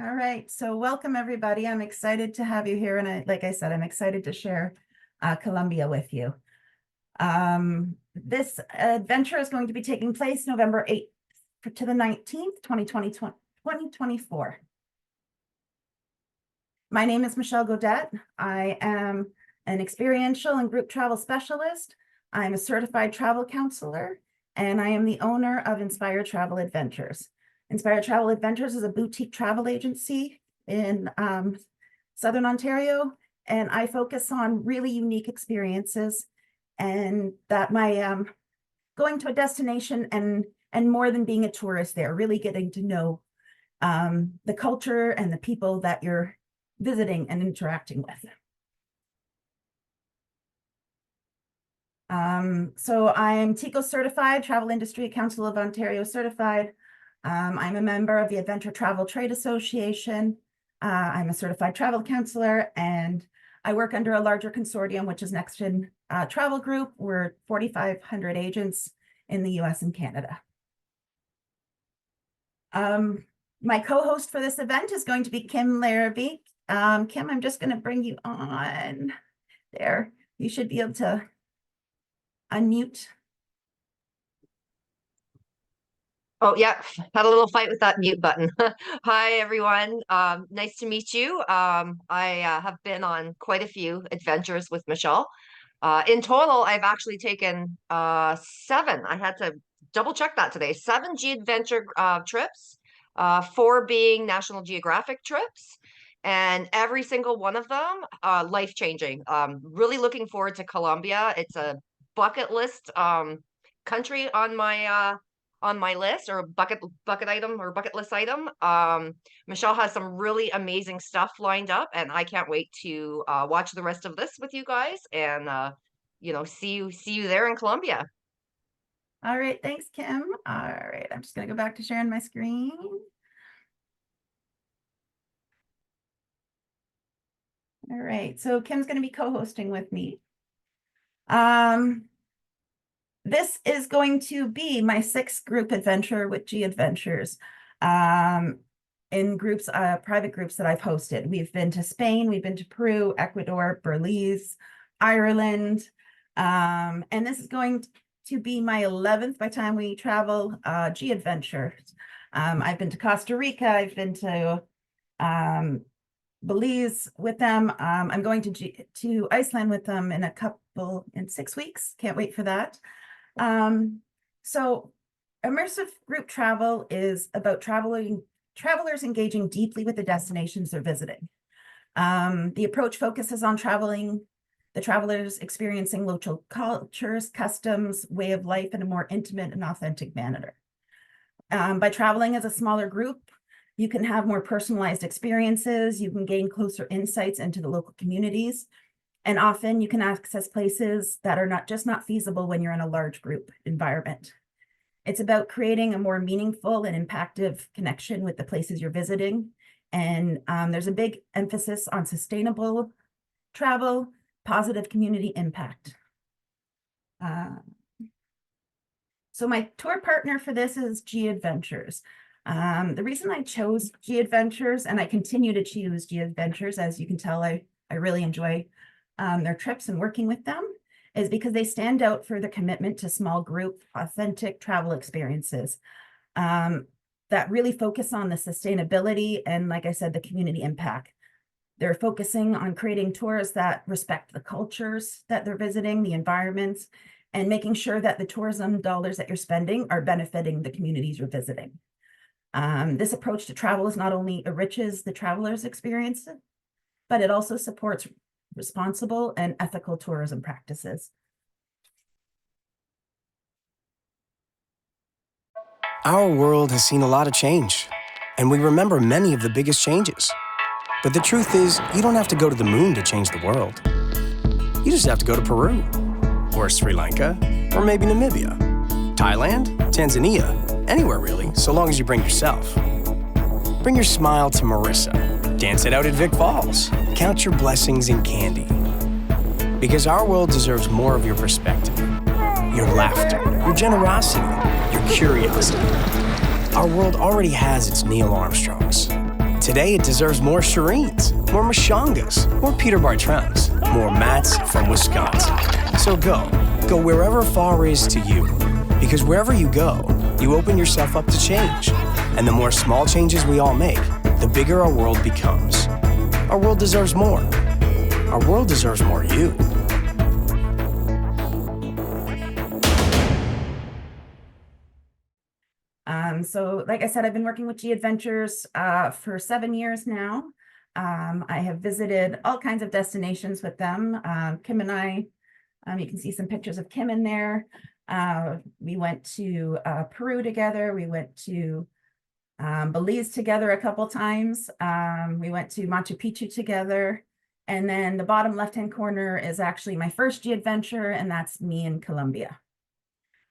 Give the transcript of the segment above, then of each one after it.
All right, so welcome everybody. I'm excited to have you here, and like I said, I'm excited to share Colombia with you. This adventure is going to be taking place November 8th to the 19th, 2024. My name is Michelle Godet. I am an experiential and group travel specialist. I'm a certified travel counselor, and I am the owner of Inspire Travel Adventures. Inspire Travel Adventures is a boutique travel agency in Southern Ontario, and I focus on really unique experiences, and that my going to a destination and more than being a tourist there, really getting to know the culture and the people that you're visiting and interacting with. So I'm TICO certified, Travel Industry Council of Ontario certified. I'm a member of the Adventure Travel Trade Association. I'm a certified travel counselor, and I work under a larger consortium, which is Next Gen Travel Group. We're 4,500 agents in the US and Canada. My co-host for this event is going to be Kim Larrabee. Kim, I'm just going to bring you on there. You should be able to unmute. Oh, yeah, had a little fight with that mute button. Hi, everyone. Nice to meet you. I have been on quite a few adventures with Michelle. In total, I've actually taken 7. I had to double check that today. 7 G-Adventure trips, 4 being National Geographic trips, and every single one of them life-changing. Really looking forward to Colombia. It's a bucket list country on my list, or bucket item or bucket list item. Michelle has some really amazing stuff lined up, and I can't wait to watch the rest of this with you guys and see you there in Colombia. All right, thanks, Kim. All right, I'm just gonna go back to sharing my screen. All right, so Kim's gonna be co-hosting with me. This is going to be my 6th group adventure with G Adventures, in groups, private groups that I've hosted. We've been to Spain, we've been to Peru, Ecuador, Belize, Ireland, and this is going to be my 11th by the time we travel G Adventures. I've been to Costa Rica, I've been to Belize with them. I'm going to Iceland with them in 6 weeks. Can't wait for that. So immersive group travel is about travelers engaging deeply with the destinations they're visiting. The approach focuses on the travelers experiencing local cultures, customs, way of life in a more intimate and authentic manner. By traveling as a smaller group, you can have more personalized experiences, you can gain closer insights into the local communities, and often you can access places that are not feasible when you're in a large group environment. It's about creating a more meaningful and impactful connection with the places you're visiting. And there's a big emphasis on sustainable travel, positive community impact. So my tour partner for this is G Adventures. The reason I chose G Adventures, and I continue to choose G Adventures, as you can tell, I really enjoy their trips and working with them, is because they stand out for the commitment to small group, authentic travel experiences that really focus on the sustainability and, like I said, the community impact. They're focusing on creating tours that respect the cultures that they're visiting, the environments, and making sure that the tourism dollars that you're spending are benefiting the communities you're visiting. This approach to travel is not only enriches the traveler's experience, but it also supports responsible and ethical tourism practices. Our world has seen a lot of change, and we remember many of the biggest changes. But the truth is, you don't have to go to the moon to change the world. You just have to go to Peru, or Sri Lanka, or maybe Namibia, Thailand, Tanzania, anywhere really, so long as you bring yourself. Bring your smile to Marissa, dance it out at Vic Falls, count your blessings in candy. Because our world deserves more of your perspective, your laughter, your generosity, your curiosity. Our world already has its Neil Armstrongs. Today it deserves more Shireens, more Mashangas, more Peter Bartrams, more Matts from Wisconsin. So go wherever far is to you. Because wherever you go, you open yourself up to change. And the more small changes we all make, the bigger our world becomes. Our world deserves more. Our world deserves more you. So like I said, I've been working with G Adventures for 7 years now. I have visited all kinds of destinations with them. Kim and I, you can see some pictures of Kim in there. We went to Peru together. We went to Belize together a couple times. We went to Machu Picchu together. And then the bottom left-hand corner is actually my first G Adventure, and that's me in Colombia.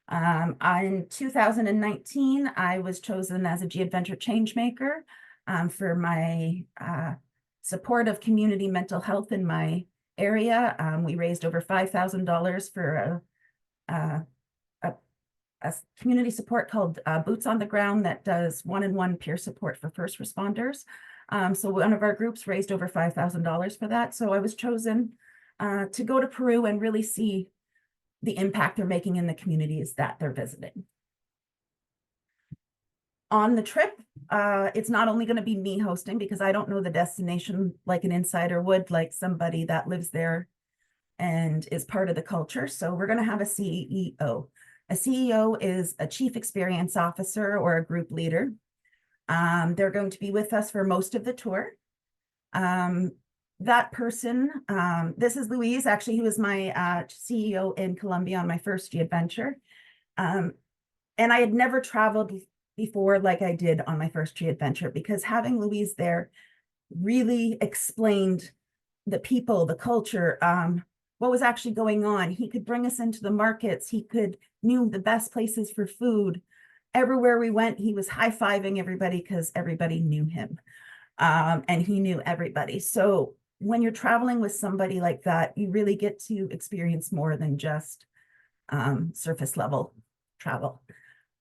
In 2019, I was chosen as a G Adventure Changemaker for my support of community mental health in my area. We raised over $5,000 for a community support called Boots on the Ground that does one-on-one peer support for first responders. So one of our groups raised over $5,000 for that. So I was chosen to go to Peru and really see the impact they're making in the communities that they're visiting. On the trip, it's not only going to be me hosting, because I don't know the destination like an insider would, like somebody that lives there and is part of the culture. So we're going to have a CEO. A CEO is a chief experience officer or a group leader. They're going to be with us for most of the tour. That person, this is Louise, actually, who was my CEO in Colombia on my first G Adventure. And I had never traveled before like I did on my first G Adventure, because having Louise there really explained the people, the culture, what was actually going on. He could bring us into the markets. He knew the best places for food. Everywhere we went, he was high-fiving everybody because everybody knew him. And he knew everybody. So when you're traveling with somebody like that, you really get to experience more than just surface level travel.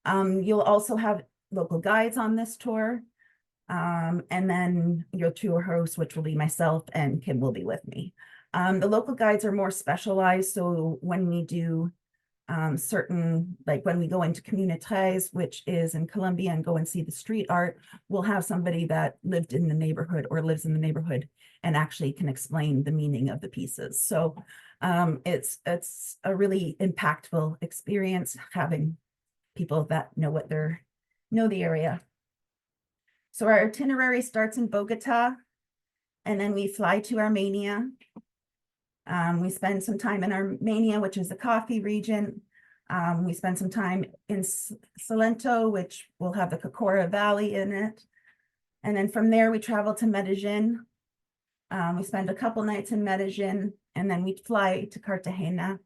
You'll also have local guides on this tour. And then your tour host, which will be myself, and Kim will be with me. The local guides are more specialized. So when we do certain, like when we go into Comunities, which is in Colombia, and go and see the street art, we'll have somebody that lived in the neighborhood or lives in the neighborhood and actually can explain the meaning of the pieces. So it's a really impactful experience having people that know the area. So our itinerary starts in Bogota, and then we fly to Armenia. We spend some time in Armenia, which is the coffee region. We spend some time in Salento, which will have the Cocora Valley in it. And then from there, we travel to Medellin. We spend a couple nights in Medellin, and then we fly to Cartagena,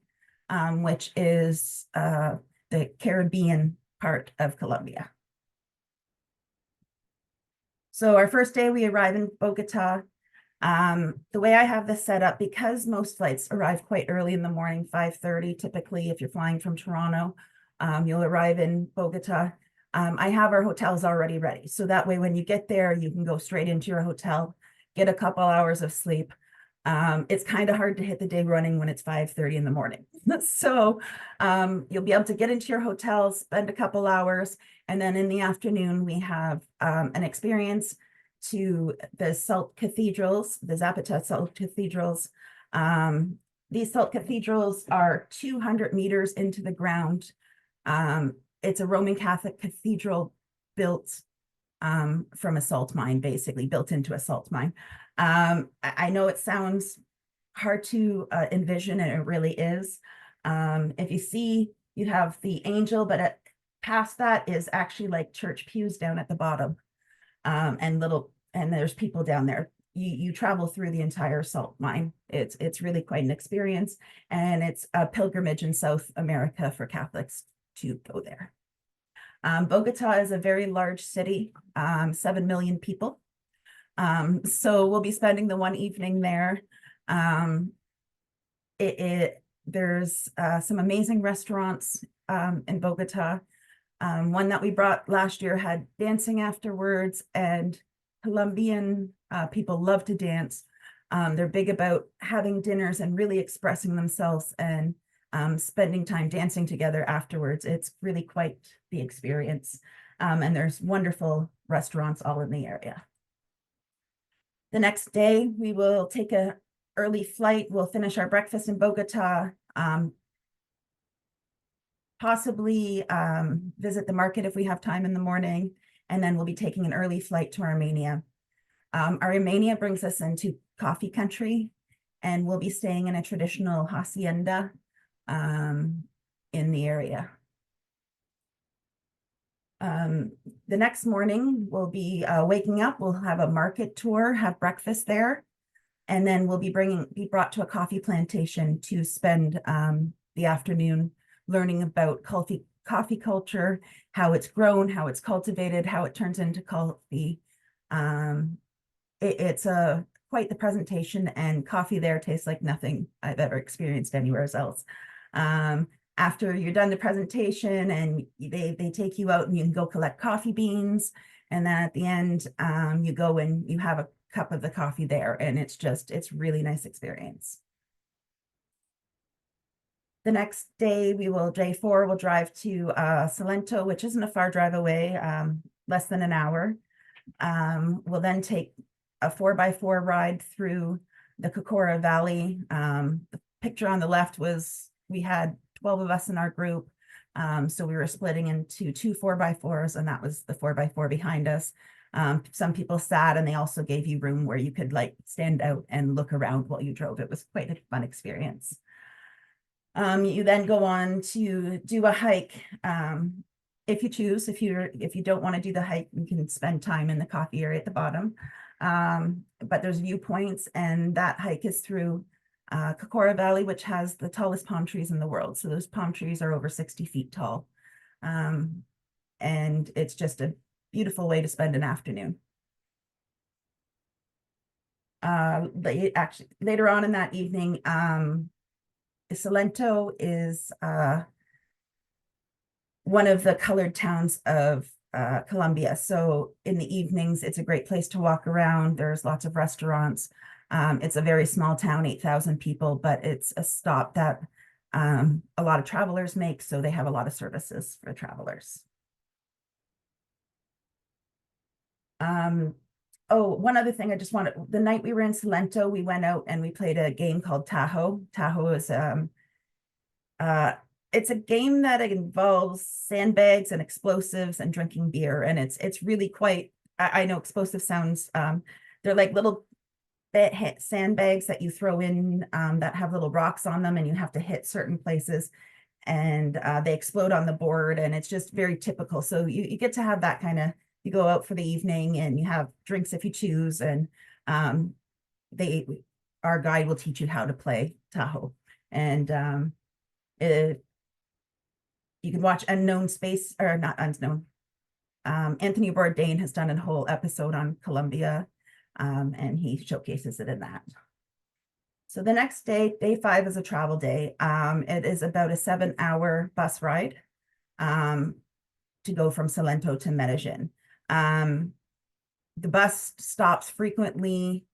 which is the Caribbean part of Colombia. So our first day, we arrive in Bogota. The way I have this set up, because most flights arrive quite early in the morning, 5:30, typically, if you're flying from Toronto, you'll arrive in Bogota. I have our hotels already ready. So that way, when you get there, you can go straight into your hotel, get a couple hours of sleep. It's kind of hard to hit the day running when it's 5:30 in the morning. So you'll be able to get into your hotel, spend a couple hours, and then in the afternoon, we have an experience to the salt cathedrals, the Zapata salt cathedrals. These salt cathedrals are 200 meters into the ground. It's a Roman Catholic cathedral built from a salt mine, basically built into a salt mine. I know it sounds hard to envision, and it really is. If you see, you have the angel, but past that is actually like church pews down at the bottom. And there's people down there. You travel through the entire salt mine. It's really quite an experience, and it's a pilgrimage in South America for Catholics to go there. Bogota is a very large city, 7 million people. So we'll be spending the one evening there. There's some amazing restaurants in Bogota. One that we brought last year had dancing afterwards, and Colombian people love to dance. They're big about having dinners and really expressing themselves and spending time dancing together afterwards. It's really quite the experience. And there's wonderful restaurants all in the area. The next day, we will take a early flight. We'll finish our breakfast in Bogota, possibly visit the market if we have time in the morning, and then we'll be taking an early flight to Armenia. Armenia brings us into coffee country, and we'll be staying in a traditional hacienda in the area. The next morning, we'll be waking up, we'll have a market tour, have breakfast there, and then we'll be brought to a coffee plantation to spend the afternoon learning about coffee culture, how it's grown, how it's cultivated, how it turns into coffee. It's quite the presentation, and coffee there tastes like nothing I've ever experienced anywhere else. After you're done the presentation, and they take you out and you can go collect coffee beans, and then at the end you go and you have a cup of the coffee there, and it's really nice experience. The next day, day 4, we'll drive to Salento, which isn't a far drive away, less than an hour. We'll then take a 4x4 ride through the Cocora Valley. The picture on the left was, we had 12 of us in our group. So we were splitting into 2 4x4s, and that was the 4x4 behind us. Some people sat, and they also gave you room where you could like stand out and look around while you drove. It was quite a fun experience. You then go on to do a hike. If you choose, if you don't want to do the hike, you can spend time in the coffee area at the bottom. But there's viewpoints, and that hike is through Cocora Valley, which has the tallest palm trees in the world. So those palm trees are over 60 feet tall. And it's just a beautiful way to spend an afternoon. Actually, later on in that evening, Salento is one of the colored towns of Colombia. So in the evenings, it's a great place to walk around. There's lots of restaurants. It's a very small town, 8,000 people, but it's a stop that a lot of travelers make. So they have a lot of services for travelers. Oh, one other thing I just wanted, the night we were in Salento, we went out and we played a game called Tahoe. Tahoe is, it's a game that involves sandbags and explosives and drinking beer. And it's really quite, I know explosive sounds, they're like little sandbags that you throw in that have little rocks on them, and you have to hit certain places, and they explode on the board, and it's just very typical. So you get to have that kind of, you go out for the evening and you have drinks if you choose, and our guide will teach you how to play Tahoe. And you can watch Unknown Space, or not Unknown. Anthony Bourdain has done a whole episode on Colombia, and he showcases it in that. So the next day, day 5, is a travel day. It is about a 7-hour bus ride to go from Salento to Medellin. The bus stops frequently.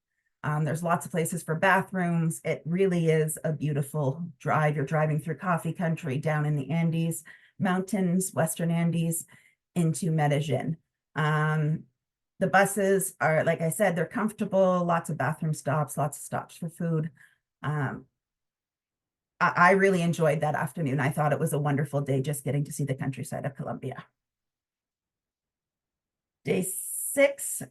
There's lots of places for bathrooms. It really is a beautiful drive. You're driving through coffee country down in the Andes Mountains, Western Andes, into Medellin. The buses are, like I said, they're comfortable, lots of bathroom stops, lots of stops for food. I really enjoyed that afternoon. I thought it was a wonderful day just getting to see the countryside of Colombia. Day 6,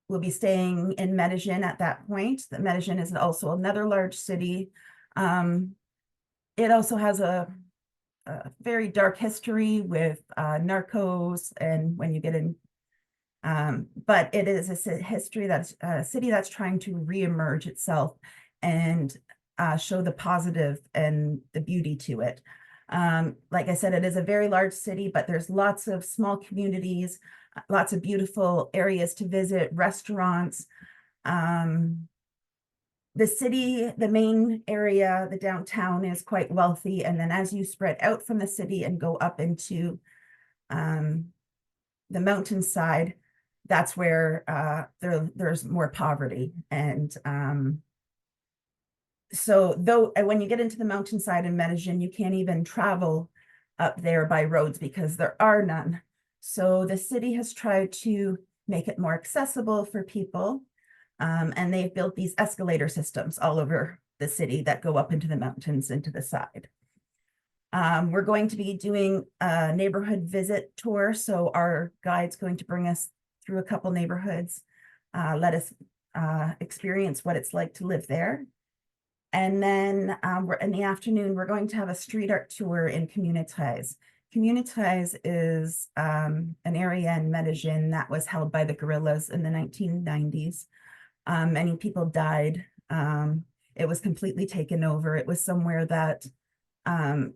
we'll be staying in Medellin at that point. The Medellin is also another large city. It also has a very dark history with narcos, and when you get in, but it is a history that's a city that's trying to reemerge itself and show the positive and the beauty to it. Like I said, it is a very large city, but there's lots of small communities, lots of beautiful areas to visit, restaurants. The city, the main area, the downtown, is quite wealthy. And then as you spread out from the city and go up into the mountainside, that's where there's more poverty. And so though when you get into the mountainside in Medellin, you can't even travel up there by roads because there are none. So the city has tried to make it more accessible for people. And they've built these escalator systems all over the city that go up into the mountains into the side. We're going to be doing a neighborhood visit tour. So our guide's going to bring us through a couple neighborhoods, let us experience what it's like to live there. And then we're in the afternoon, we're going to have a street art tour in Comunities. Comunities is an area in Medellin that was held by the guerrillas in the 1990s. Many people died. It was completely taken over. It was somewhere that a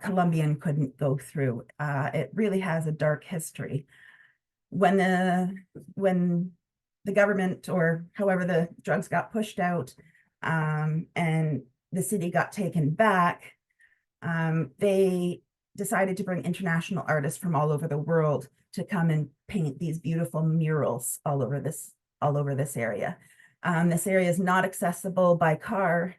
Colombian couldn't go through. It really has a dark history. When the government, or however the drugs got pushed out, and the city got taken back, they decided to bring international artists from all over the world to come and paint these beautiful murals all over this area. This area is not accessible by car.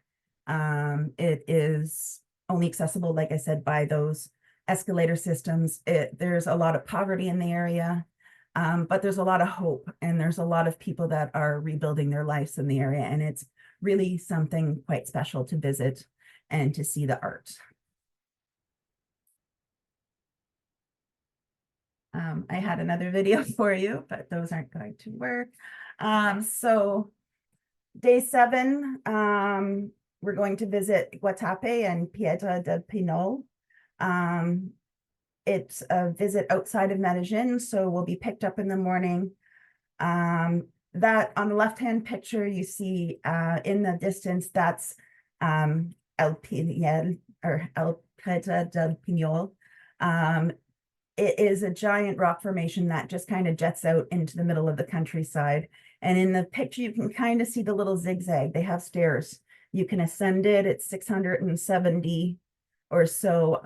It is only accessible, like I said, by those escalator systems. There's a lot of poverty in the area, but there's a lot of hope, and there's a lot of people that are rebuilding their lives in the area, and it's really something quite special to visit and to see the art. I had another video for you, but those aren't going to work. So day 7, we're going to visit Guatape and Piedra del Pinol. It's a visit outside of Medellin, so we'll be picked up in the morning. That on the left-hand picture, you see in the distance, that's El Pinel, or El Piedra del Pinol. It is a giant rock formation that just kind of jets out into the middle of the countryside. And in the picture, you can kind of see the little zigzag. They have stairs. You can ascend it. It's 670 or so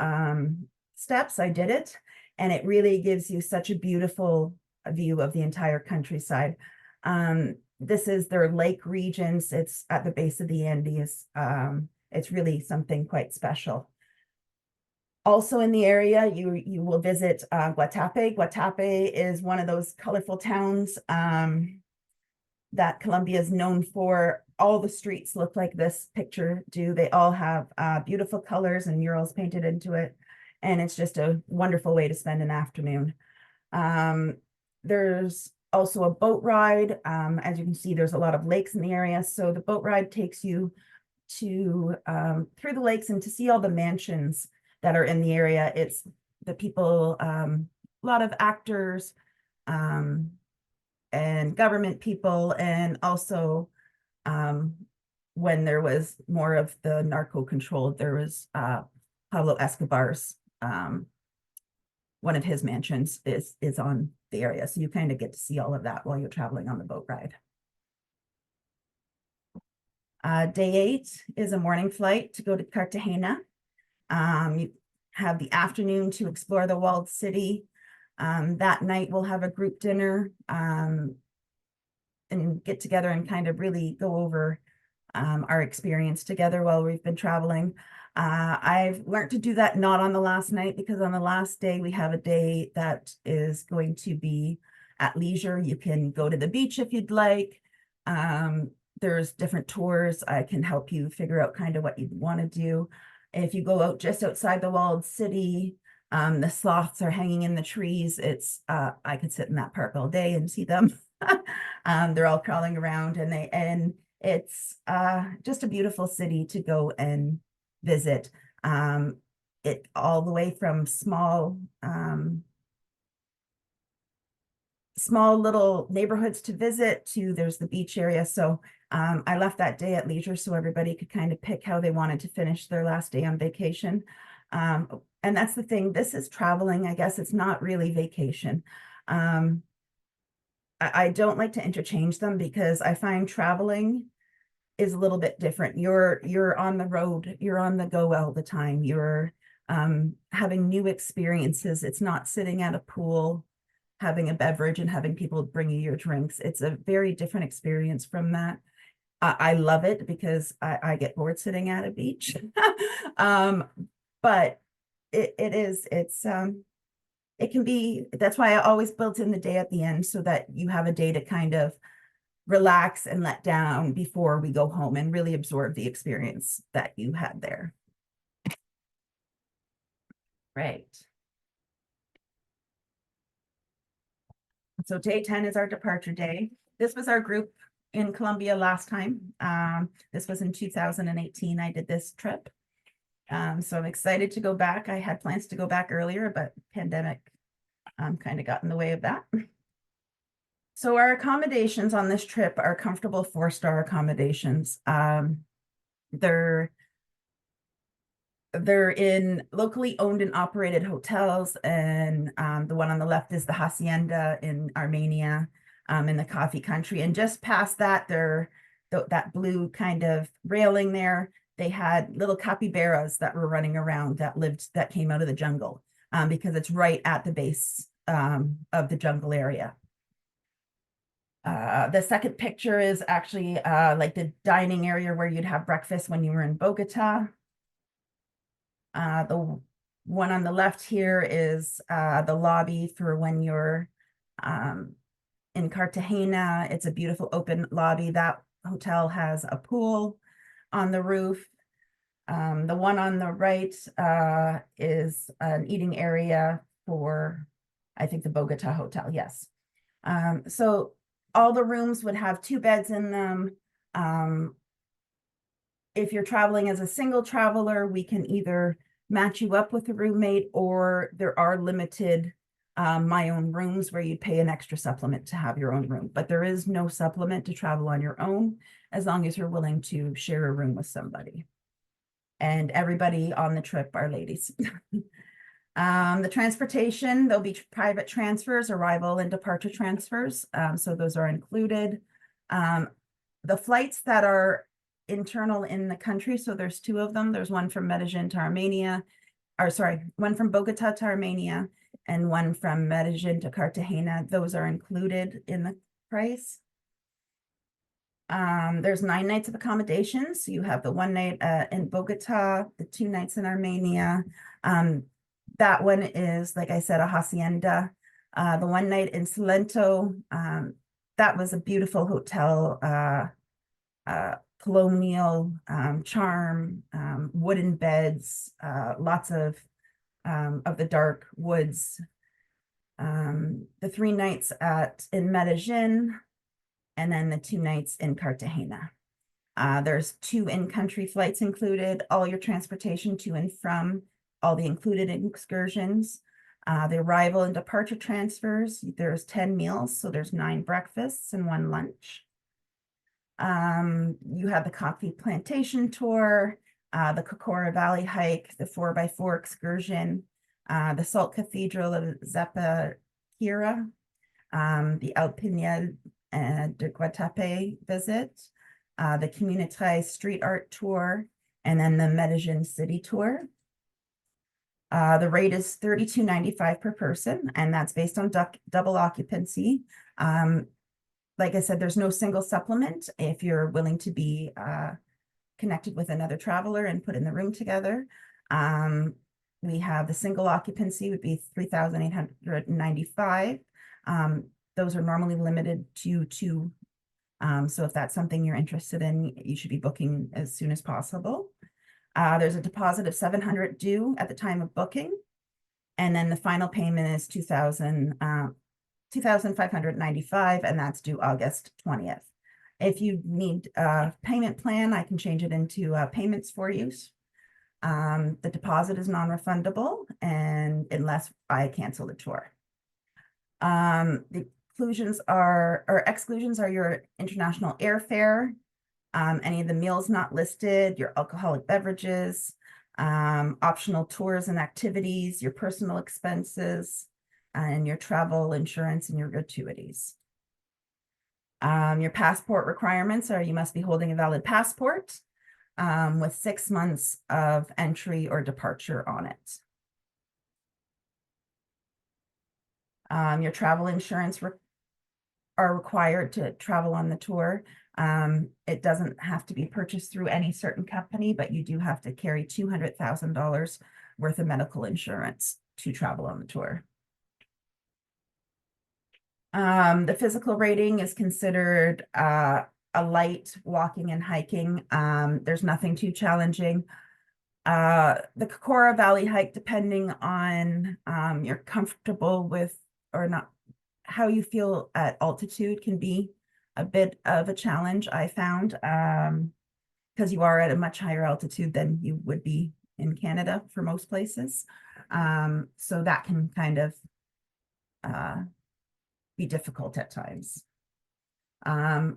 steps. I did it. And it really gives you such a beautiful view of the entire countryside. This is their lake regions. It's at the base of the Andes. It's really something quite special. Also in the area, you will visit Guatape. Guatape is one of those colorful towns that Colombia is known for. All the streets look like this picture do. They all have beautiful colors and murals painted into it. And it's just a wonderful way to spend an afternoon. There's also a boat ride. As you can see, there's a lot of lakes in the area. So the boat ride takes you to through the lakes and to see all the mansions that are in the area. It's the people, a lot of actors and government people, and also when there was more of the narco control, there was Pablo Escobar's, one of his mansions is on the area. So you kind of get to see all of that while you're traveling on the boat ride. Day 8 is a morning flight to go to Cartagena. You have the afternoon to explore the walled city. That night we'll have a group dinner and get together and kind of really go over our experience together while we've been traveling. I've learned to do that not on the last night, because on the last day we have a day that is going to be at leisure. You can go to the beach if you'd like. There's different tours. I can help you figure out kind of what you want to do. If you go out just outside the walled city, the sloths are hanging in the trees. It's I could sit in that park all day and see them. They're all crawling around, and it's just a beautiful city to go and visit. It all the way from small little neighborhoods to visit to there's the beach area. So I left that day at leisure so everybody could kind of pick how they wanted to finish their last day on vacation. And that's the thing, this is traveling. I guess it's not really vacation. I don't like to interchange them, because I find traveling is a little bit different. You're on the road, you're on the go all the time. You're having new experiences. It's not sitting at a pool having a beverage and having people bring you your drinks. It's a very different experience from that. I love it because I get bored sitting at a beach. But it can be, that's why I always built in the day at the end so that you have a day to kind of relax and let down before we go home and really absorb the experience that you had there. Right. So day 10 is our departure day. This was our group in Colombia last time. This was in 2018. I did this trip. So I'm excited to go back. I had plans to go back earlier, but pandemic kind of got in the way of that. So our accommodations on this trip are comfortable 4-star accommodations. They're in locally owned and operated hotels, and the one on the left is the Hacienda in Armenia, in the coffee country. And just past that, that blue kind of railing there, they had little capybaras that were running around that came out of the jungle, because it's right at the base of the jungle area. The second picture is actually like the dining area where you'd have breakfast when you were in Bogota. The one on the left here is the lobby for when you're in Cartagena. It's a beautiful open lobby. That hotel has a pool on the roof. The one on the right is an eating area for, I think, the Bogota Hotel, yes. So all the rooms would have 2 beds in them. If you're traveling as a single traveler, we can either match you up with a roommate, or there are limited my own rooms where you'd pay an extra supplement to have your own room. But there is no supplement to travel on your own as long as you're willing to share a room with somebody. And everybody on the trip are ladies. The transportation, there'll be private transfers, arrival and departure transfers. So those are included. The flights that are internal in the country, so there's 2 of them. There's one from Medellin to Armenia, or sorry, one from Bogota to Armenia and one from Medellin to Cartagena. Those are included in the price. There's 9 nights of accommodations. So you have the 1 night in Bogota, the 2 nights in Armenia. That one is, like I said, a hacienda. The 1 night in Salento, that was a beautiful hotel, colonial charm, wooden beds, lots of the dark woods. The 3 nights in Medellin, and then the 2 nights in Cartagena. There's 2 in-country flights included, all your transportation to and from, all the included excursions, the arrival and departure transfers. There's 10 meals, so there's 9 breakfasts and 1 lunch. You have the coffee plantation tour, the Cocora Valley hike, the 4x4 excursion, the Salt Cathedral of Zapaquira, the Alpina de Guatape visit, the Community street art tour, and then the Medellin city tour. The rate is $32.95 per person, and that's based on double occupancy. Like I said, there's no single supplement. If you're willing to be connected with another traveler and put in the room together, we have the single occupancy would be $3,895. Those are normally limited to 2. So if that's something you're interested in, you should be booking as soon as possible. There's a deposit of $700 due at the time of booking. And then the final payment is $2,595, and that's due August 20th. If you need a payment plan, I can change it into payments for use. The deposit is non-refundable, and unless I cancel the tour. The exclusions are your international airfare, any of the meals not listed, your alcoholic beverages, optional tours and activities, your personal expenses, and your travel insurance and your gratuities. Your passport requirements are you must be holding a valid passport with 6 months of entry or departure on it. Your travel insurance are required to travel on the tour. It doesn't have to be purchased through any certain company, but you do have to carry $200,000 worth of medical insurance to travel on the tour. The physical rating is considered a light walking and hiking. There's nothing too challenging. The Kokora Valley hike, depending on you're comfortable with or not, how you feel at altitude, can be a bit of a challenge, I found, because you are at a much higher altitude than you would be in Canada for most places. So that can kind of be difficult at times.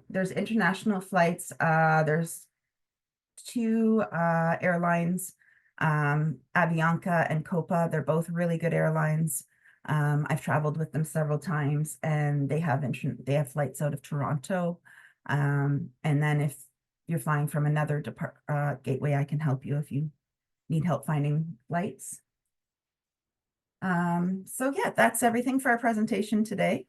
There's international flights. There's two airlines, Avianca and Copa. They're both really good airlines. I've traveled with them several times, and they have flights out of Toronto. And then if you're flying from another gateway, I can help you if you need help finding flights. So yeah, that's everything for our presentation today.